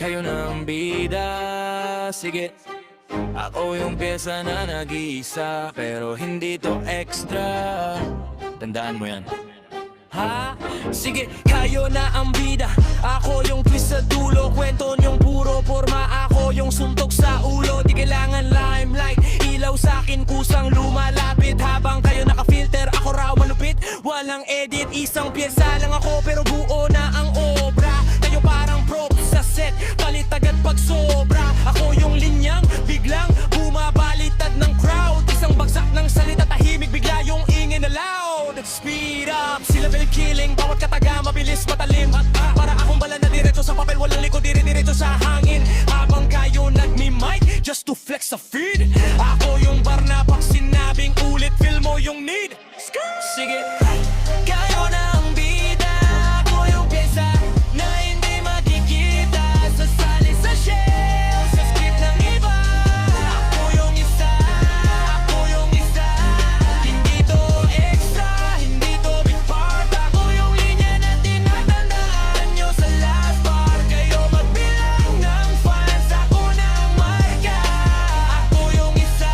Kayo na ang bida, sige. Ako yung pyesa na nag-iisa, pero hindi to extra. Tandaan mo yan. Ha? Sige, kayo na ang bida. Ako yung twist sa dulo. Kwento niyong puro forma. Ako yung suntok sa ulo. Di kailangan limelight. Ilaw sa'kin kusang lumalapit. Habang kayo naka-filter, ako raw malupit. Walang edit, isang pyesa lang ako, pero buo na ang obra. Kayo parang prop sa set, palit agad pag sobra. Ako yung linyang biglang bumabalitad ng crowd. Isang bagsak ng salita, tahimik bigla yung ingay na loud. Speed up, syllable killing, bawat kataga mabilis matalim. Para akong bala na diretso sa papel, walang likod, dire-diretso sa hangin. Habang kayo nagmi-mic, just to flex sa feed. Ako yung bar na pag sinabing ulit, feel mo yung need. Sige, kayo na ang bida. Ako yung pyesa na hindi makikita sa sali sa shelf, sa script ng iba. Ako yung isa, ako yung isa. Hindi to extra, hindi to big part. Ako yung linya na tinatandaan nyo sa last bar. Kayo magbilang ng fans, ako na ang marka. Ako yung isa,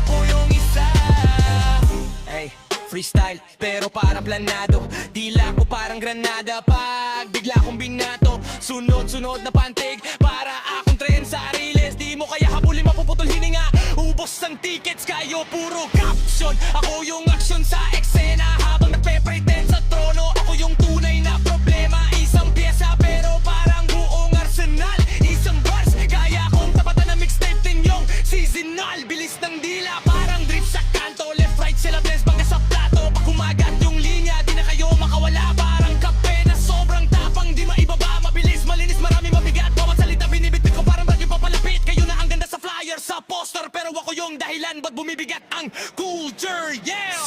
ako yung isa. Hey, freestyle, pero parang planado. Dila ko parang granada. Pag bigla kong binato, sunod-sunod na pantig. Para akong tren sa riles. Di mo kaya habulin, mapuputol hininga. Ubos ng tickets, kayo puro caption. Ako yung action sa eksena. Habang nagpe-pretend sa trono, ako yung tunay na problema. Isang pyesa pero parang buong arsenal. Isang bars, kaya kong tapatan na mixtape din yung seasonal. Bilis ng dila, parang drip sa kanto. Left, right, sila bless, bangga sa plato. Pag kumagat yung linya, di na kayo makawala. Parang kape na sobrang tapang, di maibaba. Mabilis, malinis, marami mabigat. Bawat salita binibitbit ko, parang bagyo papalapit. Kayo na ang ganda sa flyer, sa poster, pero ako yung dahilan ba't bumibigat ang culture, yeah!